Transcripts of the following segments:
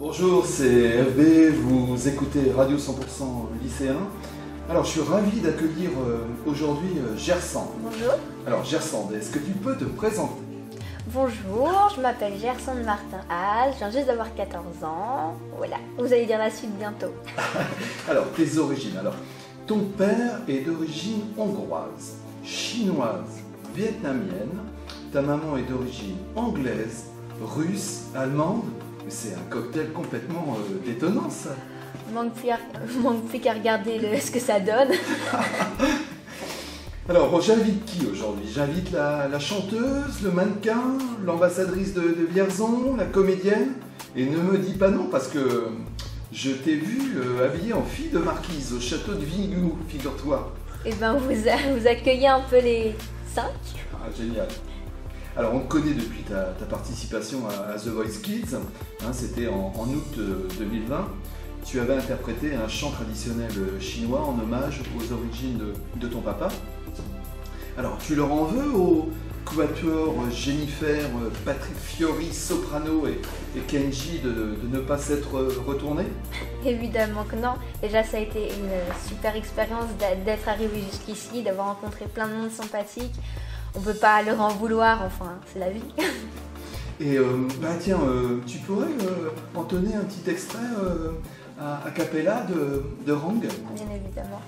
Bonjour, c'est Hervé, vous écoutez Radio 100% lycéen. Alors, je suis ravi d'accueillir aujourd'hui Gersande. Bonjour. Alors, Gersande, est-ce que tu peux te présenter? Bonjour, je m'appelle Gersande Martin-Haas, je viens juste d'avoir 14 ans. Voilà, vous allez dire la suite bientôt. Alors, tes origines. Alors, ton père est d'origine hongroise, chinoise, vietnamienne. Ta maman est d'origine anglaise, russe, allemande. C'est un cocktail complètement détonnant, ça. Manque plus qu'à regarder ce que ça donne. Alors, bon, j'invite qui aujourd'hui? J'invite la chanteuse, le mannequin, l'ambassadrice de Vierzon, la comédienne. Et ne me dis pas non, parce que je t'ai vu habillée en fille de marquise au château de Vignoux, figure-toi. Eh bien, vous accueillez un peu les 5. Ah, génial. Alors, on te connaît depuis ta participation à The Voice Kids. Hein, c'était en août 2020. Tu avais interprété un chant traditionnel chinois en hommage aux origines de ton papa. Alors, tu leur en veux au quatuor Jennifer, Patrick Fiori, soprano et Kenji de ne pas s'être retourné? Évidemment que non. Déjà, ça a été une super expérience d'être arrivé jusqu'ici, d'avoir rencontré plein de monde sympathique. On peut pas leur en vouloir, enfin, c'est la vie. Et tiens, tu pourrais entonner un petit extrait a cappella de Rang? Bien évidemment.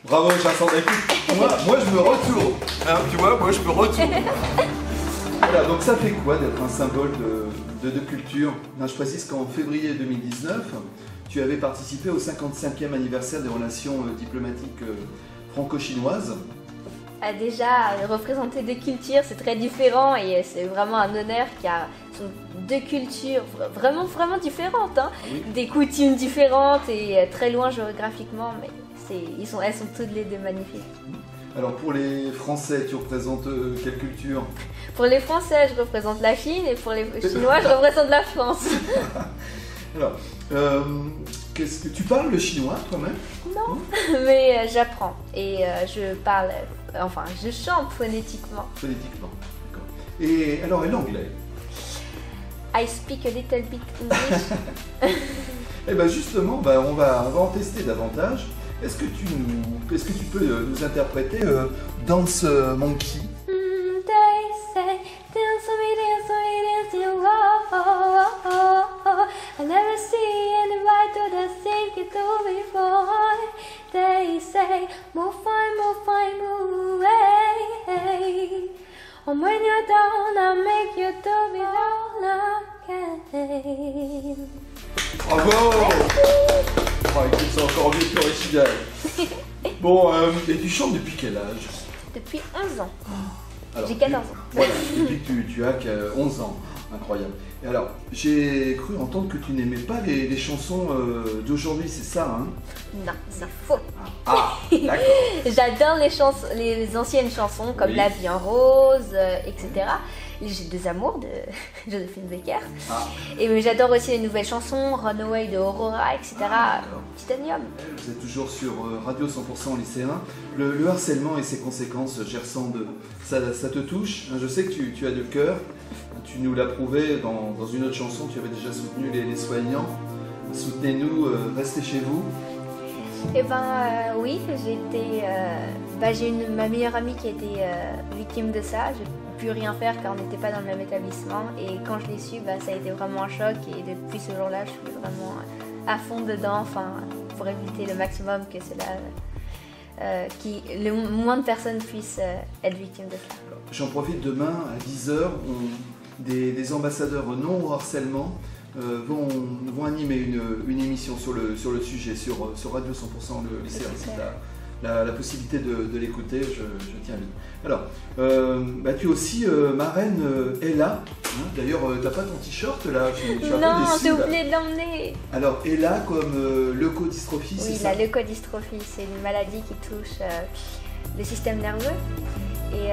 Bravo, Gersande. Écoute, moi je me retourne. Hein, tu vois, moi je me retourne. Voilà, donc ça fait quoi d'être un symbole de culture? Je précise qu'en février 2019, tu avais participé au 55e anniversaire des relations diplomatiques franco-chinoises. Déjà, représenter deux cultures, c'est très différent et c'est vraiment un honneur car ce sont deux cultures vraiment différentes. Hein. Oui. Des coutumes différentes et très loin géographiquement, mais elles sont toutes les deux magnifiques. Alors pour les Français, tu représentes quelle culture? Pour les Français, je représente la Chine et pour les Chinois, je représente la France. Alors, qu'est-ce que tu parles le chinois toi-même? Non, mais j'apprends et je parle, je chante phonétiquement. Phonétiquement, d'accord. Et alors, et l'anglais? I speak a little bit English. Eh bien justement, on va en tester davantage. Est-ce que tu peux nous interpréter Dance Monkey? They say, dance with me, dance with me, dance with me, oh. I never see anybody do the thing you do before. They say, move fine, move away. And when you're down, I make you do it all again. Bravo! Oh, écoute, c'est encore mieux que l'original. Bon, et tu chantes depuis quel âge? Depuis 11 ans. Alors, J'ai 14 ans. Voilà, depuis que tu as 11 ans. Incroyable. Et alors, j'ai cru entendre que tu n'aimais pas les chansons d'aujourd'hui, c'est ça, hein? Non, c'est faux. Ah, d'accord. J'adore les anciennes chansons comme Oui. La vie en rose, etc. J'ai deux amours de Joséphine Baker. Ah. Et j'adore aussi les nouvelles chansons, Runaway de Aurora, etc. d'accord. Titanium. Vous êtes toujours sur Radio 100% lycéen. Le harcèlement et ses conséquences, Gersande, ça te touche? Je sais que tu as de cœur. Tu nous l'as prouvé dans une autre chanson, tu avais déjà soutenu les soignants. Soutenez-nous, restez chez vous. Eh ben oui, j'ai ma meilleure amie qui a été victime de ça. J'ai pu rien faire car on n'était pas dans le même établissement. Et quand je l'ai su, ça a été vraiment un choc. Et depuis ce jour-là, je suis vraiment à fond dedans, pour éviter le maximum que le moins de personnes puissent être victimes de ça. J'en profite, demain à 10h, des ambassadeurs non au harcèlement vont animer une émission sur le sujet, sur Radio 100% le lycée. la possibilité de l'écouter, je tiens vite. Alors, tu es aussi marraine Ella. Hein, d'ailleurs, t'as pas ton t-shirt là, je suis un peu Non, déçu, j'ai là. oublié de l'emmener. Alors, Ella comme leukodystrophie, c'est Oui, ça? la leukodystrophie, c'est une maladie qui touche le système nerveux. Et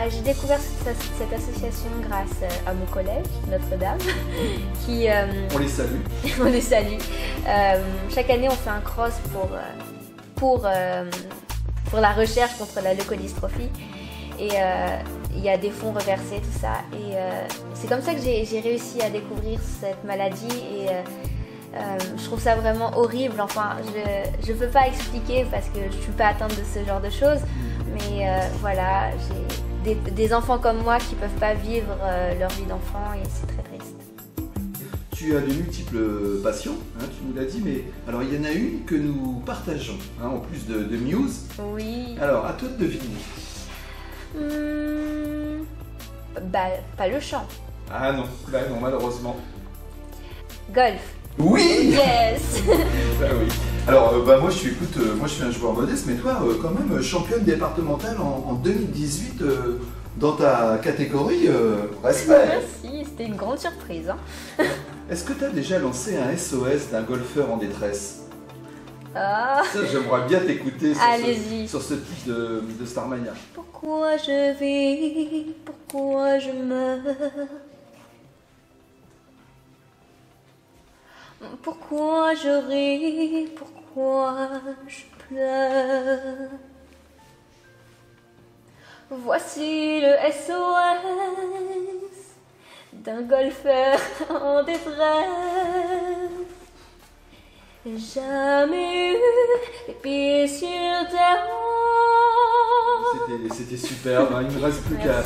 j'ai découvert cette association grâce à mon collège, Notre-Dame, qui... On les salue. on les salue. Chaque année, on fait un cross pour la recherche contre la leukodystrophie. Et il y a des fonds reversés, tout ça. Et c'est comme ça que j'ai réussi à découvrir cette maladie. Et je trouve ça vraiment horrible. Enfin, je ne peux pas expliquer parce que je ne suis pas atteinte de ce genre de choses. Mais voilà, j'ai des enfants comme moi qui ne peuvent pas vivre leur vie d'enfant et c'est très triste. Tu as de multiples passions, hein, tu nous l'as dit, mais alors il y en a une que nous partageons, hein, en plus de Muse. Oui. Alors, à toi de deviner. Pas le chant. Ah non, non, malheureusement. Golf. Oui. Yes. Bah oui. Alors, moi je suis un joueur modeste, mais toi, quand même, championne départementale en 2018 dans ta catégorie, respect. Merci, c'était une grande surprise. Hein. Est-ce que tu as déjà lancé un SOS d'un golfeur en détresse? Ah. Ça, j'aimerais bien t'écouter sur ce type de Starmania. Pourquoi je vis, pourquoi je meurs? Pourquoi je ris, pourquoi je pleure? Voici le SOS d'un golfeur en détresse. Jamais eu les pieds sur terre. C'était superbe, hein. Il ne me reste plus qu'à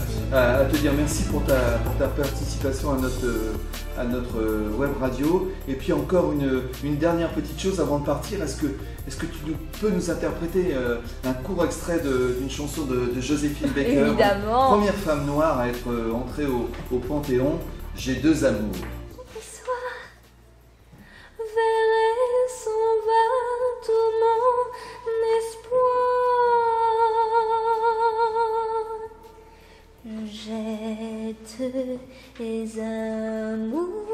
te dire merci pour ta participation à notre web radio. Et puis encore une dernière petite chose avant de partir, est-ce que tu peux nous interpréter un court extrait d'une chanson de Joséphine Baker? Évidemment. Première femme noire à être entrée au Panthéon, J'ai deux amours. Les amours,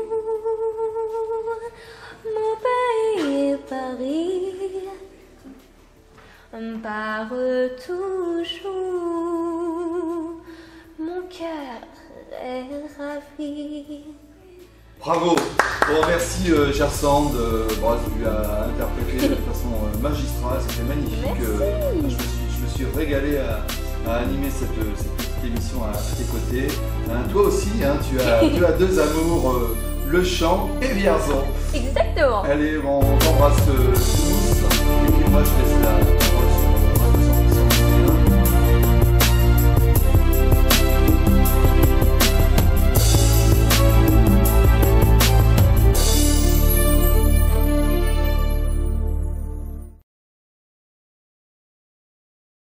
mon pays Paris, part toujours, mon cœur est ravi. Bravo. Bon, merci Gersand, tu as interprété de façon magistrale, c'était magnifique. Je me suis régalé à animer cette petite émission à tes côtés. Hein, toi aussi, hein, tu as deux amours, le chant et Vierzon. Exactement. Allez, on t'embrasse tous. Et puis moi, je laisse la parole